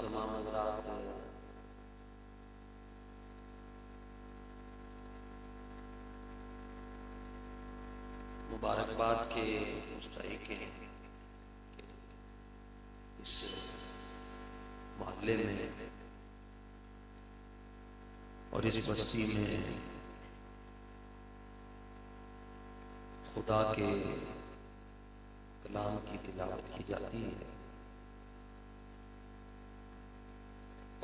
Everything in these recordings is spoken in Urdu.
تمام حضرات مبارکباد کے مستحق ہیں کہ اس محلے میں اور اس بستی میں خدا کے کلام کی تلاوت کی جاتی ہے،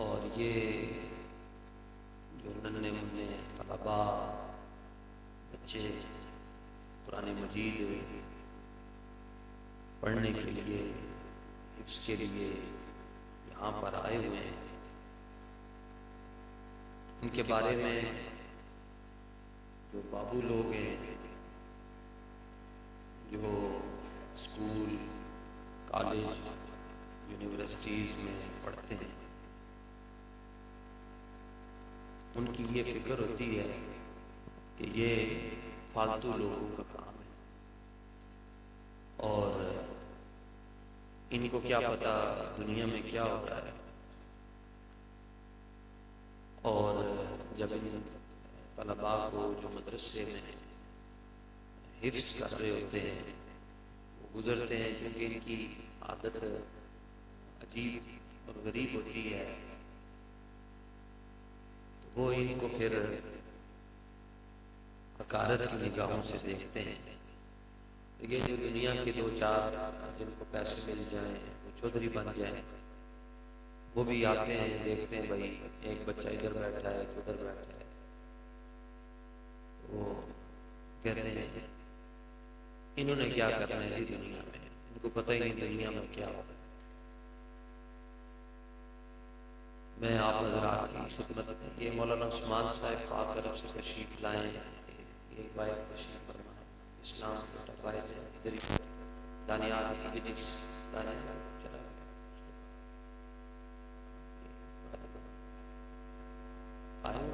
اور یہ جو ننھے منھے طلبا بچے قرآن مجید پڑھنے کے لیے، حفظ کے لیے یہاں پر آئے ہوئے ہیں، ان کے بارے میں جو بابو لوگ ہیں جو اسکول، کالج، یونیورسٹیز میں پڑھتے ہیں، ان کی یہ فکر ہوتی ہے کہ یہ فالتو لوگوں کا کام ہے، اور ان کو کیا پتا دنیا میں کیا ہو رہا ہے۔ اور جب ان طلباء کو جو مدرسے میں حفظ کر رہے ہوتے ہیں وہ گزرتے ہیں، چونکہ ان کی عادت عجیب اور غریب ہوتی ہے، تو وہ ان کو پھر حقارت کی نگاہوں سے دیکھتے ہیں۔ یہ جو دنیا کے دو چار جن کو پیسے مل جائیں، وہ چودھری بن جائیں، وہ بھی آتے ہیں، دیکھتے ہیں بھائی ایک بچہ ادھر بیٹھا ہے، ایک ادھر بیٹھا ہے، وہ کہتے ہیں انہوں نے کیا کرنا ہے جی دنیا میں، ان کو پتہ ہی نہیں دنیا میں کیا ہو۔ میں آپ حضرات کی خدمت میں، یہ مولانا عثمان صاحب پاک طرف سے تشریف لائیں، یہ باہر تشریف فرمائیں، اسلام کا باہر ہے، ادھر ہی دانیال ادریس، دانیال چلا آئے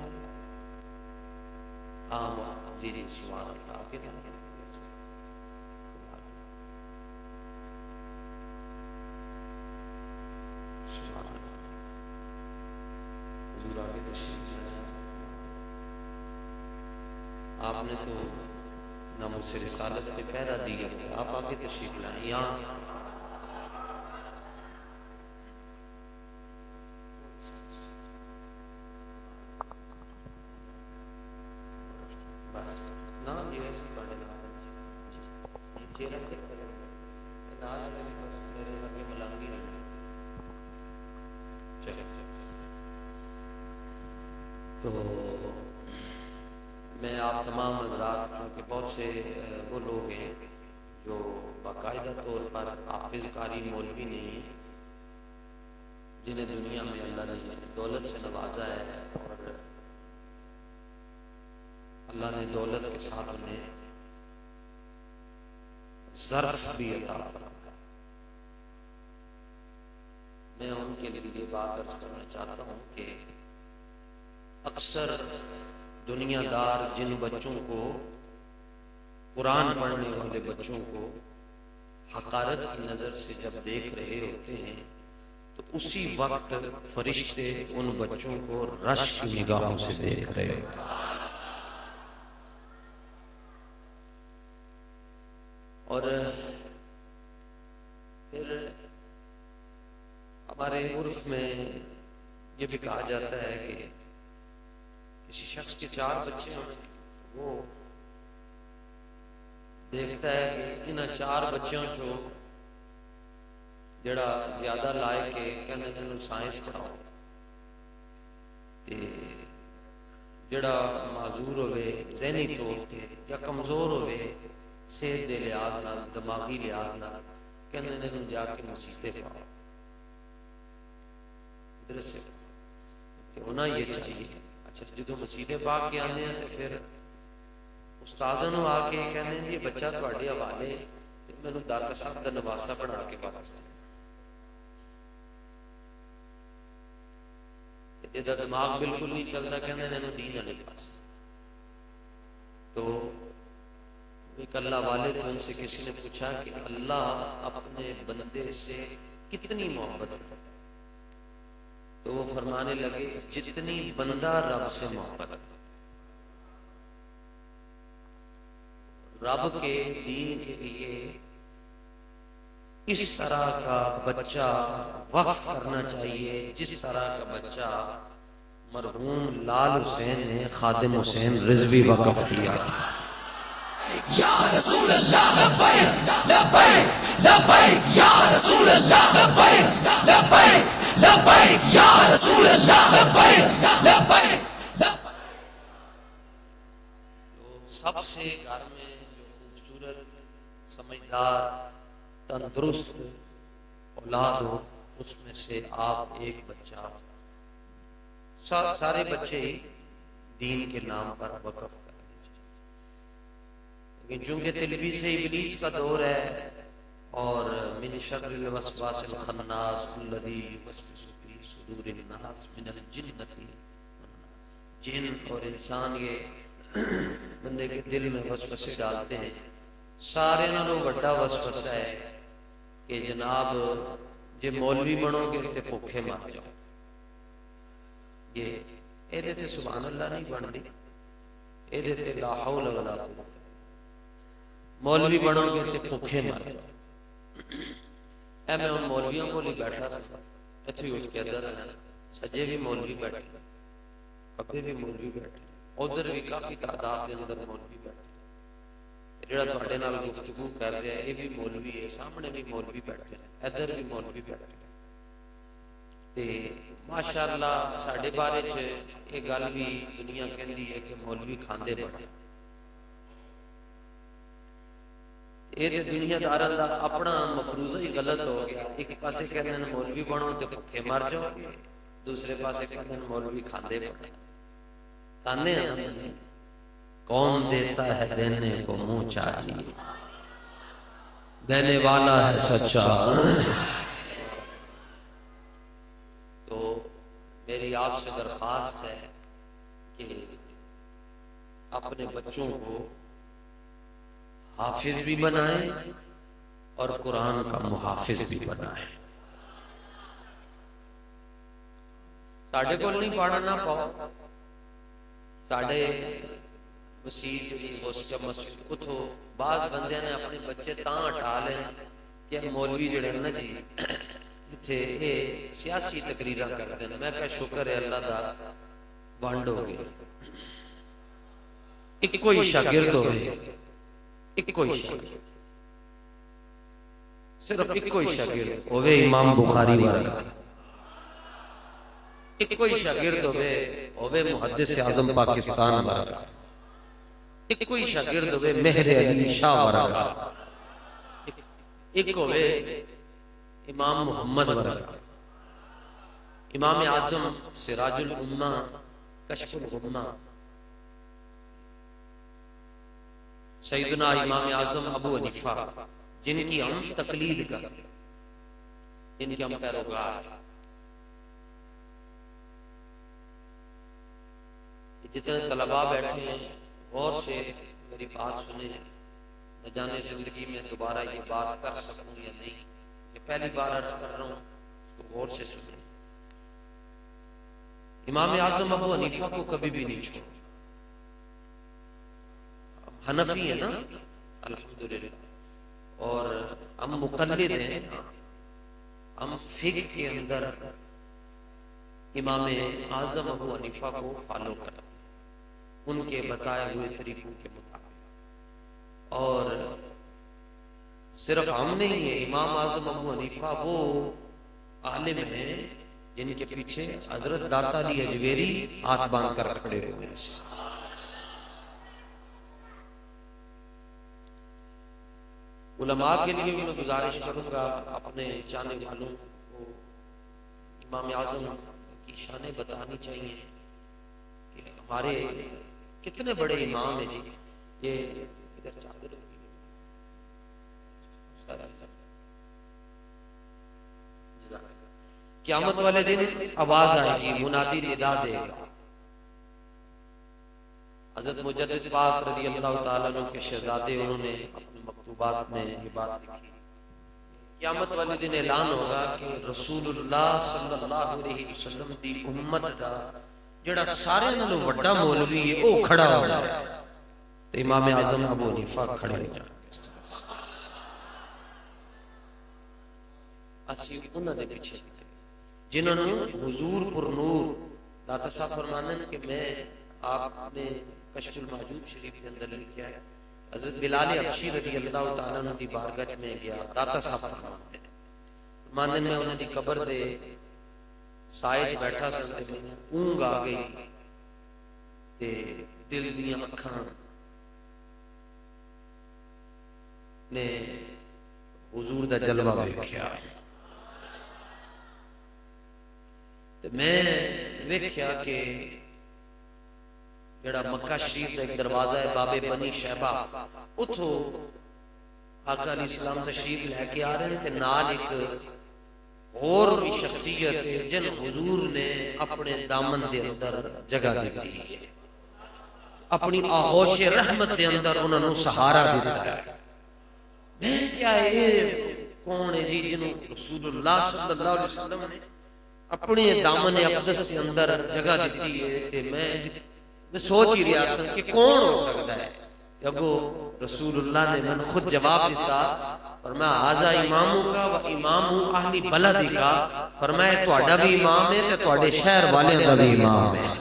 ہاں جی جی سبحان اللہ، آگے نہ سبحان اللہ، حضور آگے تشریف لائیں۔ آپ نے تو نہ مجھ سے رسالت پہ پہرا دیا، آپ آگے تشریف لائیں یہاں۔ بس نہ یہ ایسے پڑھے نہ چہرہ کے کرے نال میں بس میرے لگے ملنگی نہیں چلے۔ تو میں آپ تمام حضرات، چونکہ بہت سے وہ لوگ ہیں جو باقاعدہ طور پر حافظ قاری مولوی نہیں ہیں، جنہیں دنیا میں اللہ نے دولت سے نوازا ہے، اور اللہ نے دولت کے ساتھ انہیں ظرف بھی عطا فرمایا۔ میں ان کے لیے یہ بات عرض کرنا چاہتا ہوں کہ اکثر دنیا دار جن بچوں کو، قرآن پڑھنے والے بچوں کو حقارت کی نظر سے جب دیکھ رہے ہوتے ہیں تو اسی وقت فرشتے ان بچوں کو رشک کی نگاہوں سے دیکھ رہے ہوتے ہیں، اور پھر ہمارے عرف میں یہ بھی کہا جاتا ہے کہ کسی شخص کے 4 بچے ہوں، وہ دیکھتا ہے کہ انہاں 4 بچوں چو جڑا زیادہ لائق ہے کہنے انہوں سائنس پڑھاؤ، تے جڑا معذور ہوئے ذہنی طور تے یا کمزور ہوئے صحت دے لحاظ نال، دماغی لحاظ نال، کہنے انہوں جا کے مسیطے پاؤ۔ درسے کہ انہاں یہ چاہیے، اچھا جدو مسیطے پا کے آنے ہیں تو پھر استاذوں نے آ کے کہنے یہ بچہ تواڈے حوالے تے مینوں داتا صاحب دا نواسا بنا کے واپس دے، جدا دماغ بالکل نہیں چلتا، کہنے انہوں دین والے پاس۔ تو ایک اللہ والے تھے، ان سے کسی نے پوچھا کہ اللہ اپنے بندے سے کتنی محبت کرتا ہے؟ تو وہ فرمانے لگے جتنی بندہ رب سے محبت، رب کے دین کے لیے اس طرح کا بچہ وقف کرنا چاہیے جس طرح کا بچہ مرحوم لال حسین نے خادم حسین رضوی وقف کیا تھا۔ یا رسول اللہ لبیک لبیک لبیک یا رسول اللہ لبیک لبیک لبیک یا رسول اللہ لبیک لبیک۔ سب سے گھر میں جو خوبصورت سمجھدار تندرست اولاد ہو اس میں سے آپ ایک بچہ، سارے بچے ہی دین کے نام پر وقف کرنے چاہیے، لیکن چونکہ تلبیس ابلیس کا دور ہے اور من شر الوسواس الخناس الذی یوسوس فی صدور الناس من الجنۃ، جن اور انسان یہ بندے کے دل میں وسوسے ڈالتے ہیں، سارے نالوں بڑا وسوسہ ہے کہ جناب جے مولوی بنو گے تے بھوکے مر جاؤ، یہ تے سبحان اللہ نہیں بن دی، یہ تے لا حول ولا قوت، مولوی بنو گے تے بھوکے مر جاؤ۔ اے میں ان مولویوں کو بیٹھا سا اتھے اٹھ کے ادھر سجے بھی مولوی بیٹھے، کبے بھی مولوی بیٹھے، ادھر بھی کافی تعداد کے اندر مولوی بیٹھے، جڑا تواڈے نال گفتگو کر رہا ہے یہ بھی مولوی ہے، سامنے بھی مولوی بیٹھے، ادھر بھی مولوی بیٹھے، تے ماشاءاللہ ساڈے بارے چ یہ گل بھی دنیا کہندی ہے کہ مولوی کھاندے بڑے، یہ تے دنیا داراں دا اپنا مفروضہ ہی غلط ہو گیا، ایک پاسے کہندے ہیں مولوی بنو تے بھوکے مر جاؤ گے، دوسرے پاسے کہندے ہیں مولوی کھاندے بڑے، کھاندے ہیں کون دیتا ہے دینے کو منہ چاہیے، دینے والا ہے سچا۔ تو میری آپ سے درخواست ہے کہ اپنے بچوں کو حافظ بھی بنائیں اور قرآن کا محافظ بھی بنائیں۔ ساڈے کو نہیں پڑھنا پاؤ، ساڈے مسیح جڑی گوشت مسجد اتھو بعض بندے نے اپنے بچے تاں ہٹا لیں کہ مولوی جڑے نا جی اتھے یہ سیاسی تقریراں کرتے ہیں، میں کہا شکر ہے اللہ دا بانڈ ہو گیا، ایک کوئی شاگرد ہوئے، ایک کوئی شاگرد، صرف ایک کوئی شاگرد ہوئے امام بخاری ورگا، ایک کوئی شاگرد ہوئے محدث اعظم پاکستان ورگا، ایک کوئی شاگرد ہوئے مہر علی شاہ ورگا، ایک ہوئے امام محمد ورگا، امام اعظم سراج الامہ کشف الغمہ، سیدنا امام اعظم ابو حنیفہ جن کی ہم تقلید کرتے ہیں، جن کے ہم پیروکار، جتنے طلباء بیٹھے ہیں غور سے میری بات سنیں، نہ جانے زندگی میں دوبارہ یہ بات کر سکوں یا نہیں، کہ پہلی بار عرض کر رہا ہوں، اس کو غور سے سنیں۔ امام اعظم ابو حنیفہ کو کبھی بھی نہیں چھوڑا، حنفی ہیں نا الحمدللہ، اور ہم مقلد ہیں، ہم فقہ کے اندر امام اعظم ابو حنیفہ کو فالو کرتے ہیں ان کے بتائے ہوئے طریقوں کے مطابق، اور صرف ہم نہیں ہیں، امام اعظم ابو حنیفہ وہ عالم ہیں جن کے پیچھے حضرت داتا علی اجویری ہاتھ باندھ کر کھڑے ہوئے ہیں۔ علماء کے لیے میں گزارش کروں گا اپنے چاہنے والوں کو امام اعظم کی شانیں بتانی چاہیے کہ ہمارے کتنے بڑے امام ہیں جی، یہ ادھر چادر قیامت والے دن آواز آئے گی، منادی ندا دے گا، حضرت مجدد پاک رضی اللہ تعالیٰ عنہ کے شہزادے انہوں نے اپنے مکتوبات میں یہ بات لکھی، قیامت والے دن اعلان ہوگا کہ رسول اللہ صلی اللہ علیہ وسلم دی امت دا جڑا سارے نالوں وڈا مولوی ہے او کھڑا ہونا ہے تے امام اعظم ابو حنیفہ کھڑے ہو جان اسی انہاں دے پیچھے جنہوں نے حضور پر نور داتا صاحب فرمانے کہ میں آپ نے کشف المحجوب شریف کے اندر لکھا ہے حضرت بلال حبشی رضی اللہ تعالیٰ عنہ دی بارگاہ میں گیا داتا صاحب فرماتے ہیں فرمانے میں انہوں دی قبر دے سائے چ بیٹھا سکتے میں اونگ آ گئی تے دل دیاں اکھاں نے حضور دا جلوہ ویکھیا تے میں ویکھیا کہ جڑا مکہ شریف دا ایک دروازہ ہے باب بنی شیبہ اتھو آقا علیہ السلام تشریف لے کے آ رہے ہیں تے نال ایک اور بھی شخصیت جن حضور نے اپنے دامن دے اندر جگہ دیتی ہے اپنی آغوش رحمت دے اندر انہوں نے سہارا دیتا ہے میں کیا ہے کون ہے جی جنہوں رسول اللہ صلی اللہ علیہ وسلم نے اپنے دامن اقدس کے اندر جگہ دیتی ہے تے میں سوچ ہی ریاست کہ کون ہو سکتا ہے کہ اگو رسول اللہ نے من خود جواب دیتا فرمایا آزا اماموں کا و امام اہلی بلدی کا فرمایا توڑا بھی امام ہے تو توڑے شہر والے دا بھی امام ہے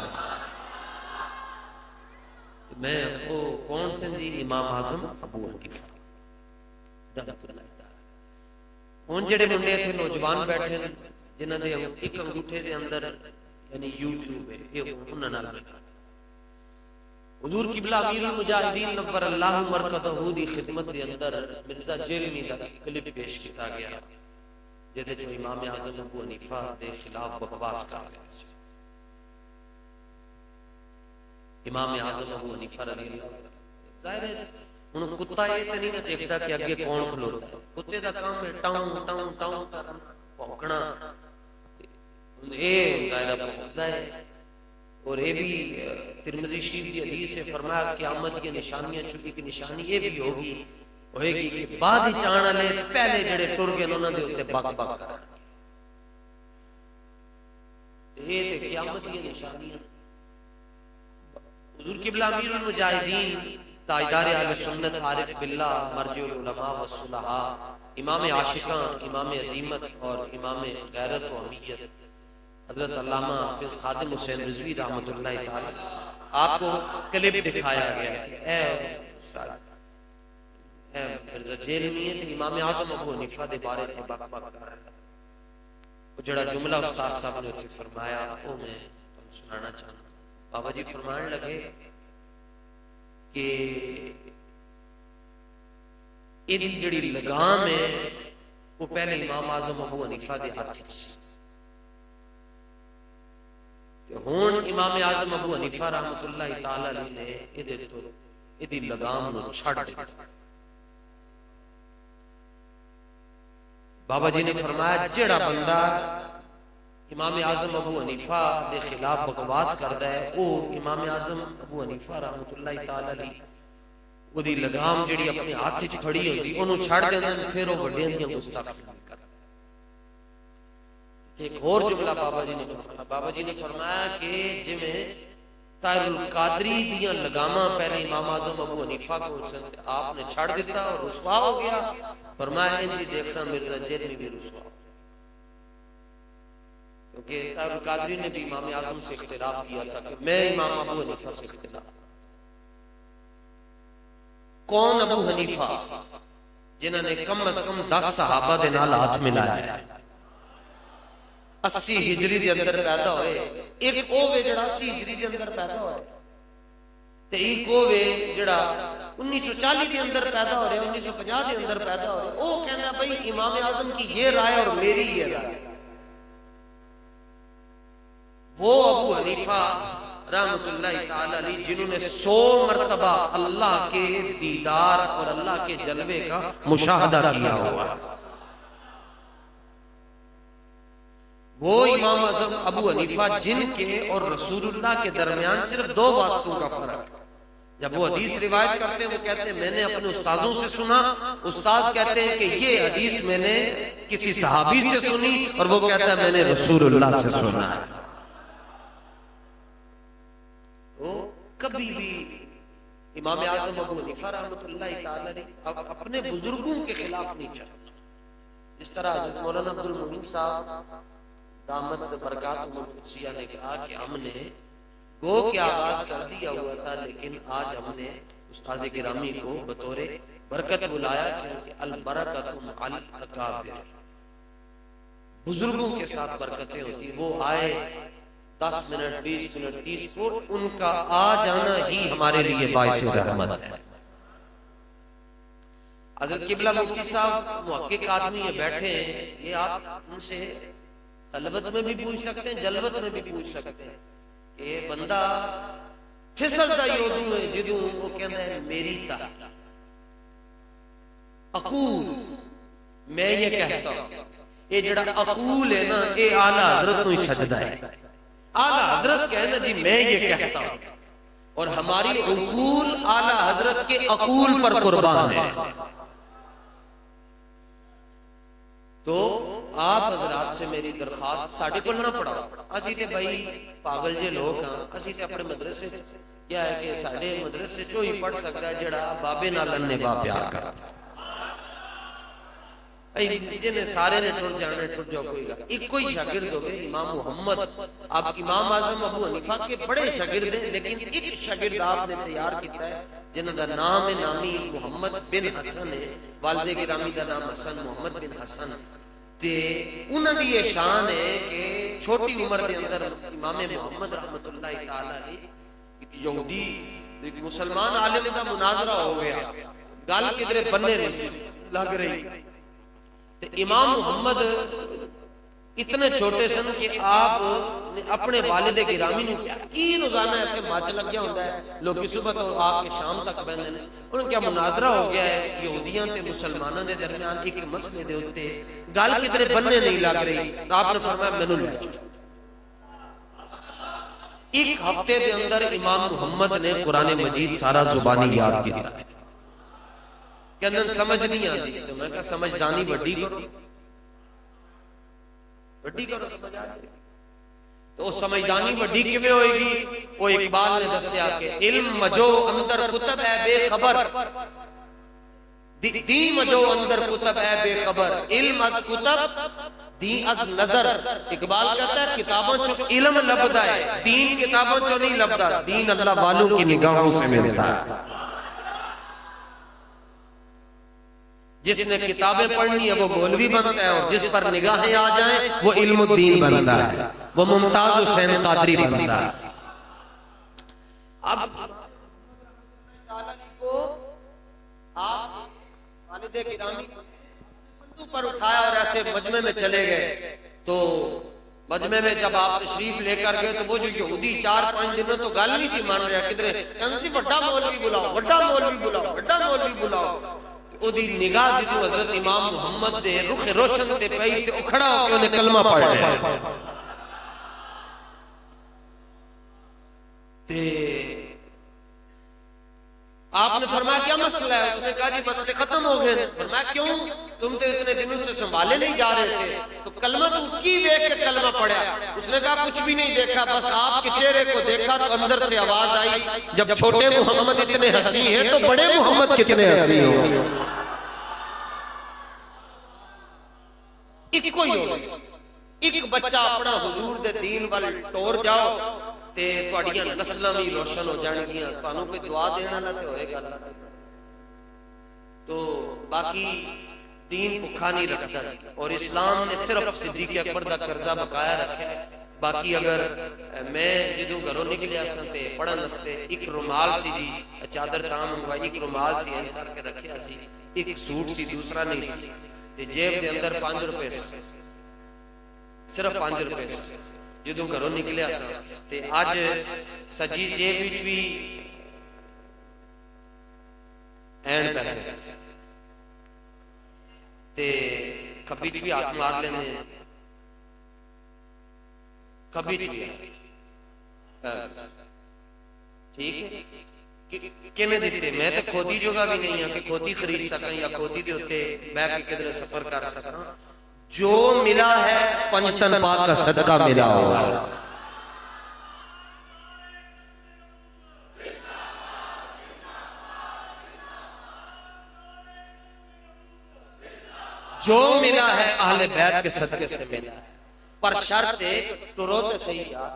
میں وہ کون سے دی امام اعظم ابو حنیفہ رحمت اللہ تعالی ان جڑے منڈے تھے نوجوان بیٹھے جنہاں دے ایک انگوٹھے دے اندر یعنی یوٹیوب ہے یہ انہاں نال لگا حضور قبلہ امیر المجاہدین نور اللہ مرکزہ دی خدمت دے اندر مرزا جیلمی دا کلپ پیش کیتا گیا جہدے جو امام اعظم ابو حنیفہ دے خلاف بکواس کر رہے ہیں امام اعظم ابو حنیفہ رضی اللہ ظاہر ہے انہوں کتا یہ تو نہیں نہ دیکھتا کہ اگے کون کھلوتا ہے کتے دا کام ہے ٹاؤں ٹاؤں ٹاؤں کرنا پھونکنا یہ ظاہرہ پھونکتا ہے اور یہ بھی ترمذی شریف کی حدیث سے فرمایا قیامت کی نشانیاں چکی کی نشانی یہ بھی ہوئے گی کہ بعد ہی چاہنا لے پہلے جڑے ٹر گئے انہوں نے ہوتے بک بک کرنا یہ تے قیامت کی نشانیاں حضور قبلہ امیر المجاہدین تاجدار اہل سنت عارف باللہ مرجع العلماء والصلحاء امام عاشقان امام عظیمت اور امام غیرت و امیت حضرت علامہ حافظ خادم حسین رضوی رحمت اللہ تعالی آپ کو کلپ دکھایا گیا کہ اے استاد اے مرزا جیلمی ہے تو امام اعظم ابو حنیفہ دے بارے میں بک بک کر رہا ہے وہ جڑا جملہ استاد صاحب نے اتنے فرمایا وہ میں تم سنانا چاہتا ہوں بابا جی فرمانے لگے کہ ایدی جڑی لگام ہے وہ پہلے امام اعظم ابو حنیفہ دے ہاتھ سے ہون امام اعظم ابو حنیفہ رحمت اللہ تعالی علیہ نے ایدی لگام نو چھڑ دیتا بابا جی نے فرمایا جڑا بندہ امام اعظم ابو حنیفہ دے خلاف بکواس کرتا ہے وہ امام اعظم ابو حنیفہ رحمت اللہ تعالی علیہ وہ دی لگام جڑی اپنے ہاتھ چ پھڑی ہوندی انہوں چھڑ دینا پھر وہ وڈیاں دیاں گستاخیاں کرتا ایک اور جملہ بابا جی نے فرمایا کہ جی میں طاہر القادری دیاں لگاماں پہلے امام اعظم ابو حنیفہ کو آپ نے چھڑ دیتا اور رسوا ہو گیا فرمایا انجی دیکھنا مرزا جیلمی بھی رسوا ہو کیونکہ طاہر القادری نے بھی امام اعظم سے اختلاف کیا تھا کہ میں امام ابو حنیفہ سے اختلاف کون ابو حنیفہ جنہوں نے کم از کم 10 صحابہ دے نال ہاتھ ملایا ہے 80 ہجری دے اندر پیدا ہوئے ایک اوے جڑا 80 ہجری دے اندر پیدا ہوئے تے ایک اوے جڑا 1940 دے اندر پیدا ہو رہے 1950 دے اندر پیدا ہو رہے وہ کہنا بھئی امام اعظم کی یہ رائے اور میری یہ رائے وہ ابو حنیفہ رحمت اللہ تعالی علیہ جنہوں نے 100 مرتبہ اللہ کے دیدار اور اللہ کے جلوے کا مشاہدہ کیا ہوا وہ امام اعظم ابو حنیفہ جن کے اور رسول اللہ کے درمیان صرف 2 واسطوں کا فرق ہے جب وہ حدیث روایت کرتے ہیں وہ کہتے ہیں میں نے اپنے استاذوں سے سنا، استاذ کہتے ہیں کہ یہ حدیث میں نے کسی صحابی سے سنی، اور وہ کہتا ہے میں نے رسول اللہ سے سنا ہے۔ وہ کبھی بھی امام اعظم ابو حنیفہ رحمۃ اللہ تعالی نے اپنے بزرگوں کے خلاف نہیں چلا، جس طرح حضرت مولانا عبد المعین صاحب دامت برکاتہ القدسیہ نے کہا کہ ہم نے گو کے آغاز کر دیا ہوا تھا، لیکن آج ہم نے استاذ گرامی کو بطور برکت بلایا، کیونکہ البرکۃ مع الاکابر، بزرگوں کے ساتھ برکتیں ہوتی۔ وہ آئے 10 منٹ 20 منٹ 30 فٹ، ان کا آ جانا ہی ہمارے لیے باعث رحمت ہے۔ حضرت قبلہ مفتی صاحب محقق آدمی ہے، بیٹھے ہیں، یہ آپ ان سے خلوت میں بھی پوچھ سکتے ہیں، جلوت میں بھی پوچھ سکتے ہیں کہ یہ بندہ پھسلتا یودوں ہے جدوں وہ کہنا ہے میری تا اقول، میں یہ کہتا ہوں، یہ جڑا اقول ہے نا یہ اعلیٰ حضرت نو ہی سجدہ ہے۔ اعلیٰ حضرت کہنا جی میں یہ کہتا ہوں، اور ہماری عقول اعلیٰ حضرت کے اقول پر قربان ہے۔ تو آپ حضرات سے میری درخواست، ساڑھے کو نہ پڑھاؤ، اسی تے بھائی پاگل جے لوگ ہاں، اسی تے اپنے مدرسے کیا ہے کہ ساڑھے مدرسے جو ہی پڑھ سکتا ہے جڑا بابے نالن نے با پیار کرتا ہے، جنہیں سارے نے ٹر جانے ٹر جاؤ کوئی گا، ایک کوئی شاگرد ہوگے امام محمد، آپ امام اعظم ابو حنیفہ کے بڑے شاگرد ہیں، لیکن ایک شاگرد آپ نے تیار کیتا ہے جنہ دا نام نامی محمد بن حسن ہے، والد گرامی دا نام حسن محمد بن حسن، تے انہاں دی یہ شان ہے کہ چھوٹی عمر دے اندر امام محمد رحمت اللہ تعالی علیہ ایک یہودی ایک مسلمان عالم دا مناظرہ ہو گیا، گل کدھر بننے نہیں سی لگ رہی، تے امام محمد اتنے چھوٹے سن کہ آپ نے اپنے والد گرامی نے کیا کی روزانہ ایسے ماچ لگ گیا ہوتا ہے، لوگ کی صبح تو آ کے شام تک بہنے نے، انہوں کیا مناظرہ ہو گیا ہے یہودیاں تے مسلمانوں دے درمیان ایک مسئلے دے ہوتے گل کدھر بننے نہیں لگ رہی، تو آپ نے فرمایا مینوں لے جاؤ۔ ایک ہفتے دے اندر امام محمد نے قرآن مجید سارا زبانی یاد کیا ہے، کہ اندر سمجھ نہیں آتی، تو میں کہا سمجھدانی وڈی کرو، وڈی کرو سمجھ آ جائے، تو سمجھدانی وڈی کیویں ہوئے گی؟ وہ اقبال نے دسیا کہ علم مجو اندر کتب ہے بے خبر، دی مجو اندر کتب ہے بے خبر، علم از کتب دی از نظر۔ اقبال کہتا ہے کتابوں چو علم لبدا ہے، دین کتابوں چو نہیں لبدا، دین اللہ والوں کی نگاہوں سے ملتا ہے۔ جس نے کتابیں پڑھنی ہے وہ مولوی بنتا ہے، اور جس پر نگاہیں آ جائیں وہ علم الدین بنتا ہے، وہ ممتاز حسین قادری بنتا ہے۔ اب کو آپ والد گرامی کو پر اٹھایا اور ایسے مجمع میں چلے گئے، تو مجمع میں جب آپ تشریف لے کر گئے تو وہ جو یہودی 4-5 دنوں تو گل نہیں سی مان رہا، کدھر کہنا سی وڈا مولوی بلاؤ، وڈا مولوی بلاؤ، وڈا مولوی بلاؤ، او دی نگاہ جدو حضرت امام محمد دے رخ روشن تے پئی تے او کھڑا ہو کے انہیں کلمہ پڑھ لیا، تے آپ نے فرمایا کیا مسئلہ ہے؟ اس نے کہا جی مسئلے ختم ہو گئے۔ فرمایا کیوں؟ تم تے اتنے دنوں سے سنبھالے نہیں جا رہے تھے، تو کلمہ تم کی دیکھ کے کلمہ پڑھا؟ اس نے کہا کچھ بھی نہیں دیکھا، بس آپ کے چہرے کو دیکھا تو اندر سے آواز آئی جب چھوٹے محمد اتنے ہنسی ہیں تو بڑے محمد کتنے ہنسی ہوں۔ ایک کوئی ہو، ایک بچہ اپنا حضور دے دین والے ٹور جاؤ تے تواڈیاں نسلاں بھی روشن ہو جان گیاں، تانوں کوئی دعا دینا نہ تے ہوئے گا اللہ۔ تو باقی دین بھکھا نہیں رکھتا، اور اسلام نے صرف صدیق اکبر دا قرضہ بقایا رکھا ہے۔ باقی اگر میں جدوں گھروں نکلیا سا تے پڑھن واسطے ایک رومال سی جی، چادر تاں منگوائی، ایک رومال سی این کر کے رکھیا سی، ایک سوٹ سی دوسرا نہیں سی، تے جیب دے اندر 5 روپے سی، صرف 5 روپے سی۔ جدوں گھروں نکلیا سا تے اج سجی جیب وچ بھی این پیسے تے کبھی بھی ہاتھ مار لینے، کبھی بھی ٹھیک ہے کنے دیتے میں تے کھوتی جگہ بھی نہیں ہے کہ کھوتی خرید سکاں یا کھوتی دے اوتے بیٹھ کے کدھر سفر کر سکاں. جو ملا ہے پنجتن پاک کا صدقہ ملا ہوا ہے. جو ملا ہے اہل بیت کے صدقے سے ملا ہے. پر شرط ایک ٹرو تے صحیح یار.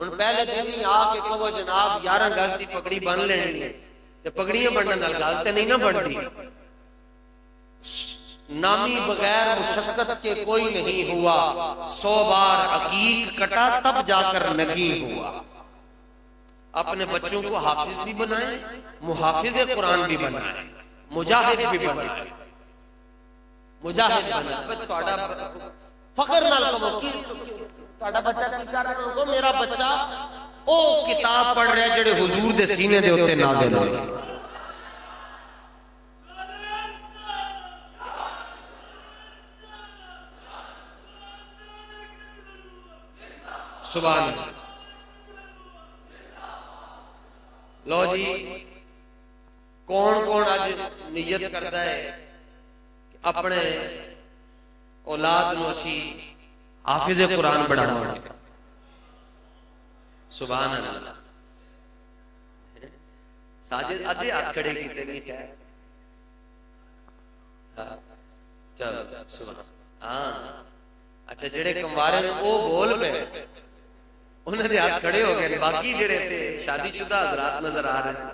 ان پہلے دن ہی آ کے کہو جناب 11 گز دی پگڑی بن لینی ہے تے پگڑیاں بننے نال گل تے نہیں نہ بنتی. نامی بغیر مشقت کے کوئی نہیں ہوا. 100 بار عقیق کٹا تب جا کر نگیں ہوا. اپنے بچوں کو حافظ بھی بنائیں, محافظ قرآن بھی بنائیں, مجاہد بھی بنائیں. مجاہد بنائیں. فخر نال کہو کہ تہاڈا بچہ کی کر رہا ہے, میرا بچہ او کتاب پڑھ رہا ہے جڑے حضور دے سینے دے اوتے نازل ہوئی. سبحان اللہ. لو جی کون کون آج نیت کرتا ہے کہ اپنے اولاد نو اسی حافظ قرآن بڑھانا. سبحان اللہ. ساجد ادھے ہاتھ کھڑے کیتے نہیں کیا چلو سبحان. ہاں اچھا جڑے کموارے نے وہ بول پے انہوں نے ہاتھ کھڑے ہو گئے. باقی جڑے تھے شادی شدہ حضرات نظر آ رہے ہیں.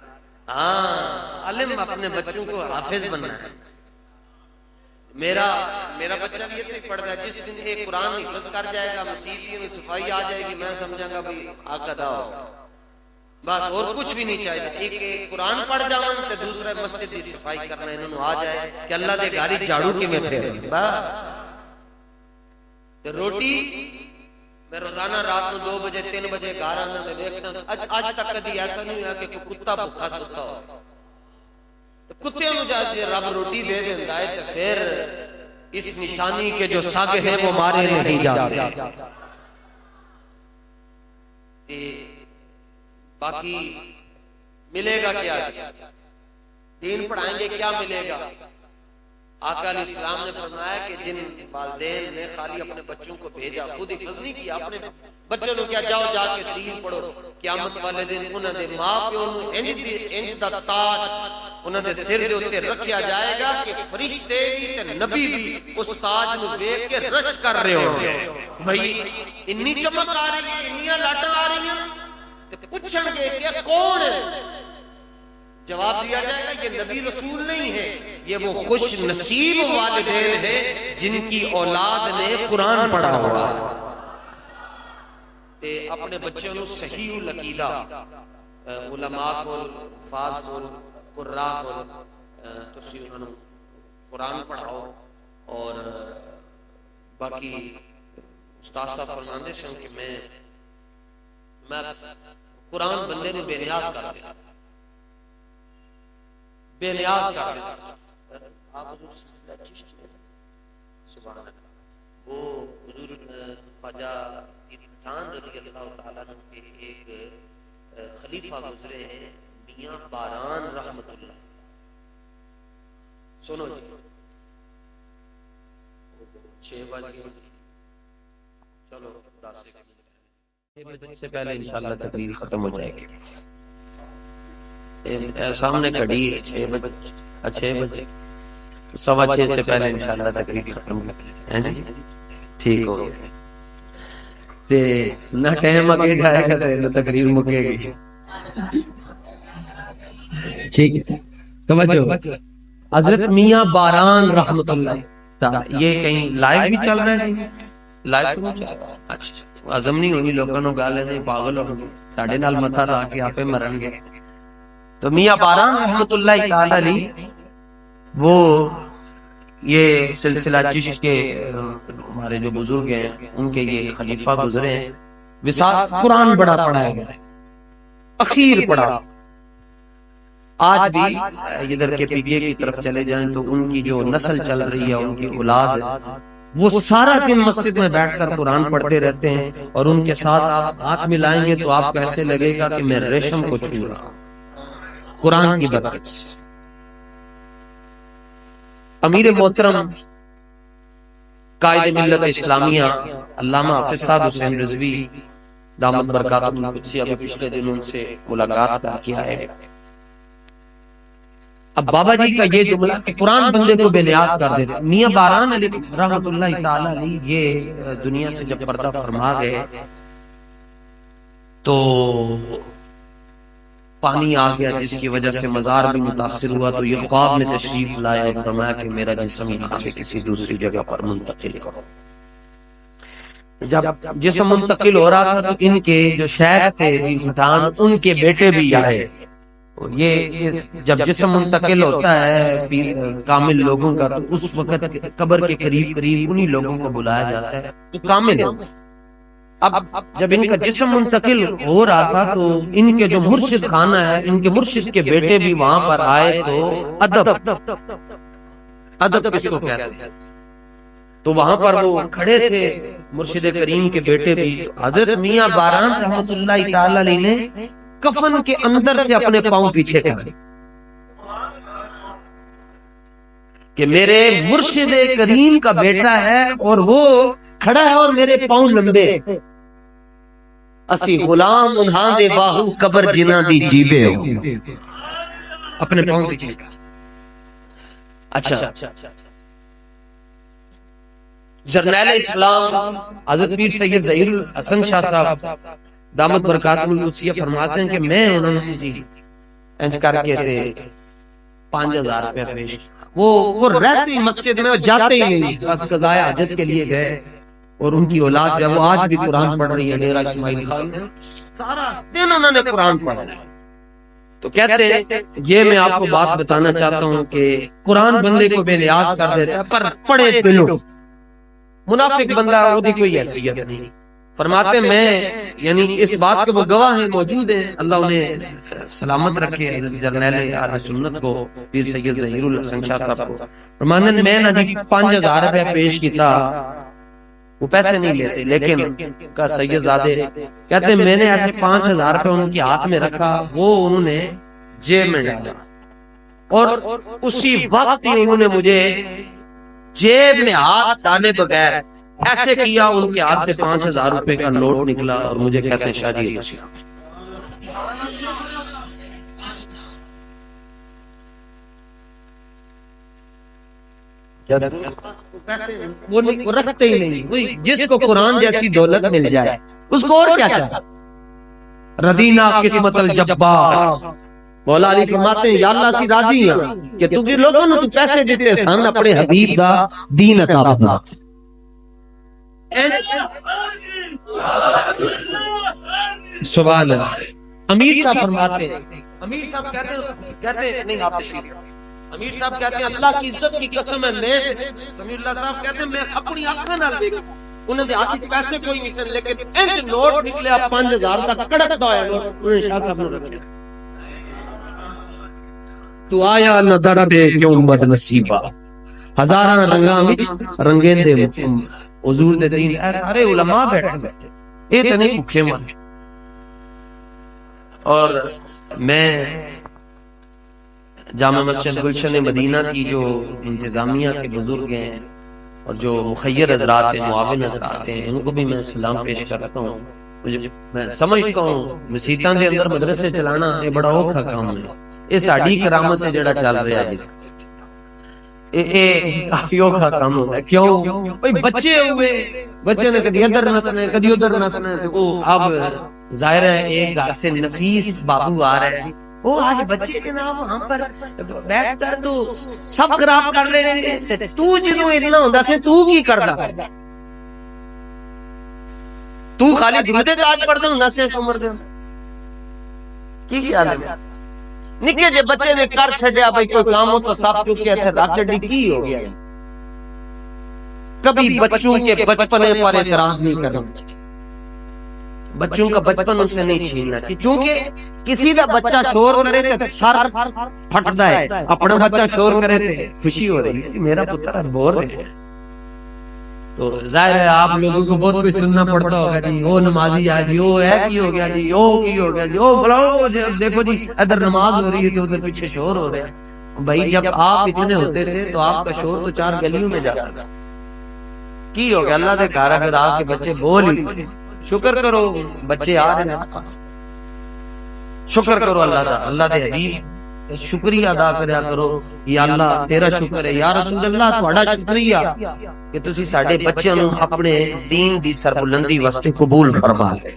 ہاں عالم اپنے بچوں کو حافظ بننا ہے. میرا بچہ بھی یہ پڑھتا ہے. جس دن ایک قرآن حفظ کر جائے گا مسیح میں صفائی آ جائے گی میں سمجھا گا بھئی آقا دا ہو. بس اور کچھ بھی نہیں چاہیے. ایک قرآن پڑھ جاؤں تو دوسرا مسجد کی صفائی کرنا انہوں نے آ جائے کہ اللہ دے گھر جھاڑو کے میں پھیر بس. روٹی میں روزانہ رات کو 2 بجے 3 بجے گھر آنا میں دیکھتا ہوں. آج تک کدی ایسا نہیں ہوا کہ کوئی کتا بھوکا سوتا ہو. تو کتے نو جب رب روٹی دے دیتا ہے تو پھر اس نشانی کے جو سگ ہیں وہ مارے نہیں جاتے. باقی ملے گا کیا؟ دین پڑھائیں گے کیا ملے گا؟ آقا علیہ السلام نے فرمایا کہ جن والدین نے خالی اپنے بچوں کو بھیجا خود حفظ نہیں کیا اپنے بچوں نے کیا جاؤ جا کے دین پڑھو. قیامت والے دن انہاں دے ماں پیو نو انج دا تاج انہاں دے سر دے اوتے رکھیا جائے گا کہ فرشتے بھی تے نبی بھی اس تاج نو دیکھ کے رش کر رہے ہوں گے بھئی اتنی چمک آ رہی ہے, اتنی لاٹاں آ رہی ہیں. تے پوچھیں گے کہ کون ہے؟ جواب دیا جائے گا یہ نبی رسول نہیں ہے, یہ وہ خوش نصیب والدین ہیں جن کی اولاد نے قرآن پڑھا ہوا. تے اپنے بچوں کو صحیح العقیدہ علماء کو فاض کو قراء کو تسی انہوں قرآن پڑھاؤ. اور باقی استاد صاحب فرماندے سن کہ میں قرآن بندے نے بے نیاز کر دیا, بے نیاز کر دیتا. آپ حضور سلسلہ چشت میں سبحان اللہ وہ حضور خواجہ پٹھان رضی اللہ تعالیٰ عنہ کے ایک خلیفہ گزرے ہیں میاں باران رحمت اللہ. سنو جی 6 بجے چلو 10 بجے سے پہلے انشاءاللہ تقریر ختم ہو جائے گی. سامنے کھڑی 6 بجے 6:15 سے پہلے انشاءاللہ تقریر ختم ہے جی ٹھیک ہو گیا. تے نہ ٹائم اگے جائے گا تے تقریر مکے گی. ٹھیک ہے توجہ. حضرت میاں باران رحمت اللہ تعالی یہ کہیں لائیو بھی چل رہا ہے؟ لائیو تو نہیں چل رہا. اچھا عزم نہیں ہونی لوگوں نے گالے نہیں پاگل ہوں گے ساڑھے نال متھا لا کے آپے مرن گے. تو میاں باران رحمت اللہ تعالی علیہ وہ یہ سلسلہ چشت کے ہمارے جو بزرگ ہیں ان کے یہ خلیفہ گزرے ہیں. وصال قرآن بڑا پڑھایا گیا اخیر پڑھا. آج بھی ادھر کے پی کے کی طرف چلے جائیں تو ان کی جو نسل چل رہی ہے ان کی اولاد وہ سارا دن مسجد میں بیٹھ کر قرآن پڑھتے رہتے ہیں اور ان کے ساتھ آپ ہاتھ ملائیں گے تو آپ کو ایسے لگے گا کہ میں ریشم کو چھو رہا ہوں. قرآن کی برکت سے۔ امیر محترم قائد ملت اسلامیہ علامہ حافظ سعد حسین رضوی دامت برکاتہ القدسیہ ابھی پچھلے دن ان سے ملاقات کر کے آئے۔ اب بابا جی کا یہ جملہ کہ قرآن بندے کو بے نیاز کر دیتا۔ میاں باران علی رحمۃ اللہ تعالی علیہ یہ دنیا سے جب پردہ فرما گئے تو پانی آ گیا جس کی وجہ سے مزار بھی متاثر ہوا، تو یہ خواب میں تشریف لائے اور فرمایا کہ میرا جسم یہاں سے کسی دوسری جگہ پر منتقل کرو۔ جب جسم منتقل ہو رہا تھا تو ان کے جو شیخ تھے پٹھان، ان کے بیٹے بھی آئے۔ یہ جب جسم منتقل ہوتا ہے کامل لوگوں کا تو اس وقت قبر کے قریب قریب انہی لوگوں کو بلایا جاتا ہے تو کامل ہو۔ اب جب ان کا جسم منتقل ہو رہا تھا تو ان کے جو مرشد خانہ ہے، ان کے مرشد کے بیٹے بھی وہاں پر آئے تو ادب کس کو کہتے ہیں، تو وہاں پر وہ کھڑے تھے مرشد کریم کے بیٹے بھی۔ حضرت میاں باران رحمۃ اللہ تعالی علیہ نے کفن کے اندر سے اپنے پاؤں پیچھے کرے کہ میرے مرشد کریم کا بیٹا ہے اور وہ کھڑا ہے اور میرے پاؤں لمبے، اسی غلام انہاں دے باہو قبر جنہ دی جیبے ہو، اپنے پاؤں پیچھے کر۔ اچھا، جرنیل اسلام حضرت پیر سید ظہیر الحسن شاہ صاحب دامت برکاتہ القدسیہ فرماتے ہیں کہ میں انہوں نے جی انج کر کے تھے 5000 روپے پیش، وہ رہتے ہی مسجد میں، وہ جاتے ہی نہیں، بس قضائے حاجت کے لیے گئے، اور ان کی اولاد جو وہ آج بھی قرآن پڑھ رہی ہے، ڈیرہ اسماعیل خان نے سارا دن انہوں نے قرآن پڑھا۔ تو کہتے ہیں یہ میں آپ کو بات بتانا چاہتا ہوں کہ قرآن بندے کو بے نیاز کر دیتا ہے، پر پڑھے دلوں۔ منافق بندہ وہ دی کوئی حیثیت نہیں۔ فرماتے میں یعنی اس بات کے وہ گواہ ہیں، موجود ہیں، اللہ انہیں سلامت رکھے، جرنیل اہل سنت کو، پیر سید ظہیر الحسن شاہ صاحب کو۔ فرماتے ہیں میں نہ جی 5000 روپے پیش کیتا، وہ پیسے نہیں لیتے، لیکن کا سید زادے کہتے ہیں میں نے ایسے 5000 روپے ان کے ہاتھ میں رکھا، وہ انہوں نے جیب میں ڈالا، اور اسی وقت ہی انہوں نے مجھے جیب میں ہاتھ ڈالے بغیر ایسے کیا، ان کے ہاتھ سے 5000 روپے کا نوٹ نکلا، اور مجھے کہتے ہیں شاہ جی وہ رکھتے ہی نہیں۔ جس کو قرآن جیسی دولت مل جائے اس کو اور کیا چاہتا۔ ردینا قسمت الجبار، مولا علی فرماتے ہیں یا اللہ سی راضی ہیں کہ تو بھی لوگوں نے تو پیسے دیتے سن اپنے حبیب دا دین عطا فرما۔ سبحان اللہ۔ امیر صاحب فرماتے ہیں، امیر صاحب کہتے ہیں نہیں آپ تشریف، امیر صاحب کہتے ہیں اللہ کی عزت کی قسم ہے، میں سمیع اللہ صاحب کہتے ہیں میں اپنی آنکھوں نال دیکھا، انہوں نے ہاتھ پیسے کوئی نہیں سن، لیکن انج نوٹ نکلے 5000 دا کڑکتا ہے نوٹ، انہوں نے شاہ صاحب نے رکھا۔ تو آیا نہ در دے کیوں بد نصیبہ، ہزاراں رنگاں وچ رنگیں دے حضور دے دین۔ اے سارے علماء بیٹھے اے تے نہیں بھوکے مرے۔ اور میں جامع مسجد گلشن مدینہ کی جو انتظامیہ کے بزرگ ہیں اور جو مخیر حضرات ہیں، معاون حضرات ہیں، ان کو بھی میں سلام پیش کرتا ہوں۔ میں سمجھتا ہوں مسیتاں دے اندر مدرسے چلانا یہ بڑا اوکھا کام ہے، یہ ساڈی کرامت ہے جڑا چل رہا ہے، یہ کافی اوکھا کام ہوتا ہے۔ کیوں بھائی بچے ہوئے، بچے نے کدی ادھر نسنا ہے کدی ادھر نسنا ہے، تو وہ اب ظاہر ہے ایک گھر سے نفیس بابو آ رہا ہے، وہ آج بچے جناب وہاں پر بیٹھ کر تو سب خراب کر رہے تھے، تو جنوں اتنا ہوندا سی تو کی کردا سی؟ تو خالی درود تاج پڑھدا ہوندا سی اس عمر دے کی خیال ہے؟ نکے جے بچے نے کر چھڈیا بھائی کوئی کام ہو تو صاف چک کے اتھے رکھ چڈی، کی ہو گیا؟ کبھی بچوں کے بچپنے پر اعتراض نہیں کرنا، بچوں کا بچپن ان سے نہیں چھیننا، چونکہ کسی دا بچہ شور کرے تے سر پھٹدا ہے، اپنا بچہ شور کرے تے خوشی ہو رہی ہے میرا پتر بور ہے۔ تو ظاہر ہے آپ لوگوں کو بہت کچھ سننا پڑتا ہوگا جی وہ نمازی آ جی وہ ہے کی ہو گیا جی وہ کی ہو گیا جی وہ بلاؤ دیکھو جی ادھر نماز ہو رہی ہے تو ادھر پیچھے شور ہو رہا ہے. بھائی جب آپ اتنے ہوتے تھے تو آپ کا شور تو 4 گلیوں میں جاتا تھا. کی ہو گیا اللہ دے گھر اگر آپ کے بچے بول ہی پڑے شکر کرو بچے آ رہے ہیں اس پاس شکر کرو اللہ دا اللہ دے حبیب شکریہ ادا کریا کرو یا اللہ تیرا شکر ہے یا رسول اللہ تہاڈا شکریہ کہ تسی ساڈے بچیاں نوں اپنے دین دی سربلندی واسطے قبول فرما لے.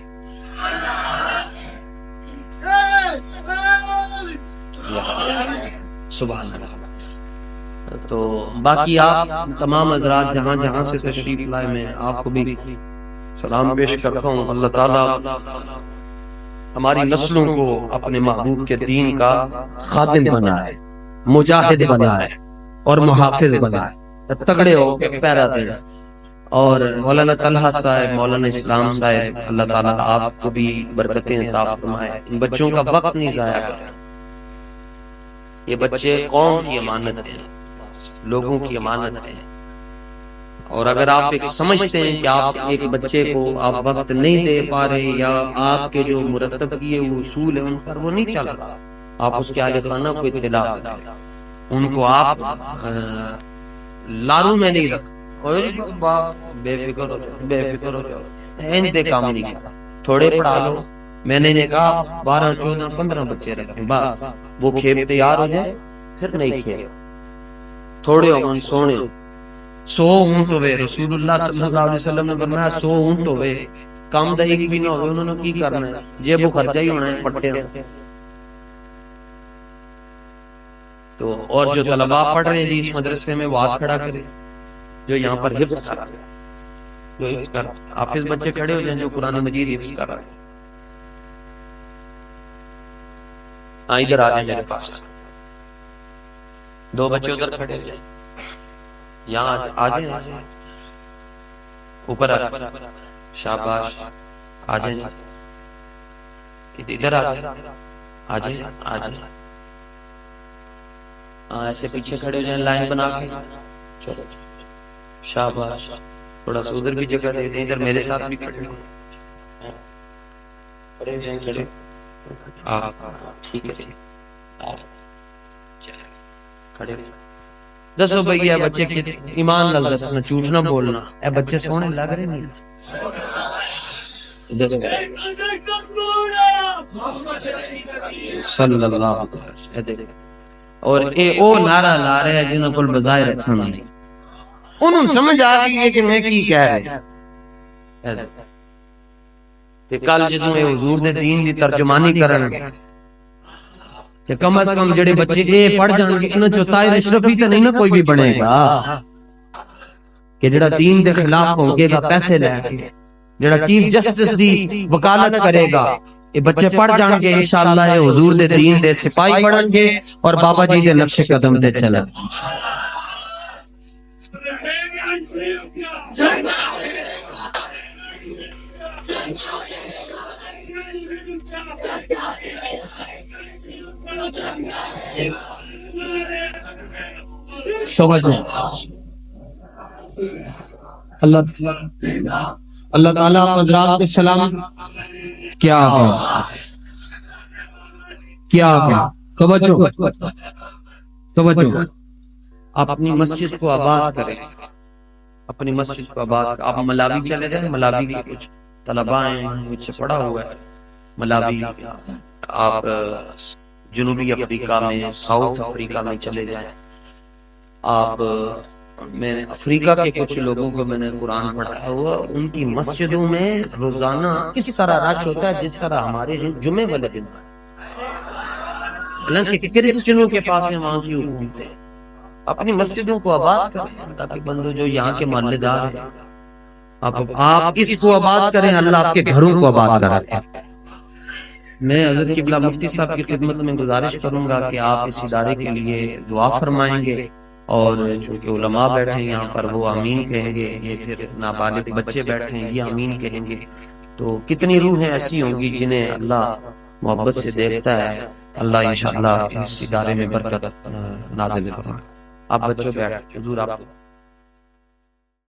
سبحان اللہ. تو باقی آپ تمام حضرات جہاں جہاں سے تشریف لائے میں آپ کو بھی سلام پیش کرتا ہوں. اللہ تعالیٰ ہماری نسلوں کو اپنے محبوب کے دین کا خادم بنائے مجاہد بنائے اور محافظ بنائے تگڑے ہو کے پیرا دیں. اور مولانا طلحہ صاحب مولانا اسلام صاحب اللہ تعالیٰ آپ کو بھی برکتیں عطا فرمائے. ان بچوں کا وقت نہیں ضائع کریں. یہ بچے قوم کی امانت ہیں لوگوں کی امانت ہے. اور اگر آپ ایک سمجھتے ہیں کہ آپ ایک بچے کو آپ وقت نہیں دے پا رہے یا آپ کے جو مرتب کیے ہوئے اصول ہیں ان پر وہ نہیں چل رہا آپ اس کے اہل خانہ کو اطلاع کریں ان کو آپ لارو میں نہیں رکھ بے فکر ہو جاؤ انتے کام نہیں کیا تھوڑے پڑھا لو. میں نے کہا 12 14 15 بچے رکھیں بس وہ کھیپ تیار ہو جائے پھر نہیں کھیپ تھوڑے ہوں سونے 100 اونٹ ہوئے. رسول اللہ صلی اللہ علیہ وسلم نے فرمایا 100 اونٹ ہوئے کام دا ایک بھی نہ ہوئے انہوں نے کی کرنا ہے جیب و خرچہ ہی ہونا ہے پٹے. تو اور جو طلباء پڑھ رہے ہیں جی اس مدرسے میں وہ ہاتھ کھڑا کرے جو یہاں پر حفظ کر رہا ہے جو حفظ کر حافظ بچے کھڑے ہو جائیں جو قرآن مجید حفظ کر رہا ہے. ادھر آ جائیں میرے پاس 2 بچے ادھر کھڑے ہو جائیں یہاں آ جائیں اوپر شاباش آ جائیں ادھر آ جائیں ایسے پیچھے کھڑے ہو جائیں لائن بنا کے چلو شاباش تھوڑا سا ادھر بھی جگہ دے دیں ادھر میرے ساتھ بھی کھڑے ہو جائیں کھڑے ٹھیک ہے کھڑے دسو بھئی اے بچے کی ایمان نال دسنا جھوٹ نہ بولنا اے بچے سونے لگ رہے نہیں صلی اللہ علیہ وسلم. اور اے او نعرہ لا رہے ہیں جنہوں کو بظاہر رکھنا نہیں انہوں سمجھ آ گئی ہے کہ میں کی کہہ رہے تے کل جدوں اے حضور دے دین دی ترجمانی کرن گے کہ کم از کم جڑے بچے اے پڑھ جان گے انہاں چوں طاہر اشرف بھی تے نہیں نہ کوئی بھی بنے گا کہ جڑا دین دے خلاف ہونگے گا پیسے لے کے جڑا چیف جسٹس دی وکالت کرے گا یہ بچے پڑھ جان گے انشاءاللہ یہ حضور دے دین دے سپاہی بڑھن گے اور بابا جی دے نقش قدم تے چلن. اللہ تعالیٰ حضرات کو سلام کیا توجہ آپ اپنی مسجد کو آباد کریں اپنی مسجد کو آباد کریں. آپ ملاوی چلے جائیں ملاوی کے کچھ طلباء ہیں مجھ سے پڑھا ہوا ہے ملاوی. آپ جنوبی افریقہ میں ساؤتھ افریقہ میں چلے جائیں آپ میں نے افریقہ کے کچھ لوگوں کو میں نے قرآن پڑھایا ہوا ان کی مسجدوں میں روزانہ اس طرح رش ہوتا ہے جس طرح ہمارے جمعے والے دن حالانکہ کرسچنوں کے پاس ہیں وہاں کی حکومتیں. اپنی مسجدوں کو آباد کریں تاکہ بندو جو یہاں کے محلے دار ہیں آپ اس کو آباد کریں اللہ آپ کے گھروں کو آباد کریں. میں حضرت قبلہ مفتی صاحب کی خدمت میں گزارش کروں گا کہ آپ اس ادارے کے لیے دعا فرمائیں گے اور چونکہ علماء بیٹھے ہیں یہاں پر وہ آمین کہیں گے یہ پھر نابالغ بچے بیٹھے ہیں یہ آمین کہیں گے تو کتنی روحیں ایسی ہوں گی جنہیں اللہ محبت سے دیکھتا ہے. اللہ انشاءاللہ اس ادارے میں برکت نازل فرمائے. آپ بچوں بیٹھ حضور آپ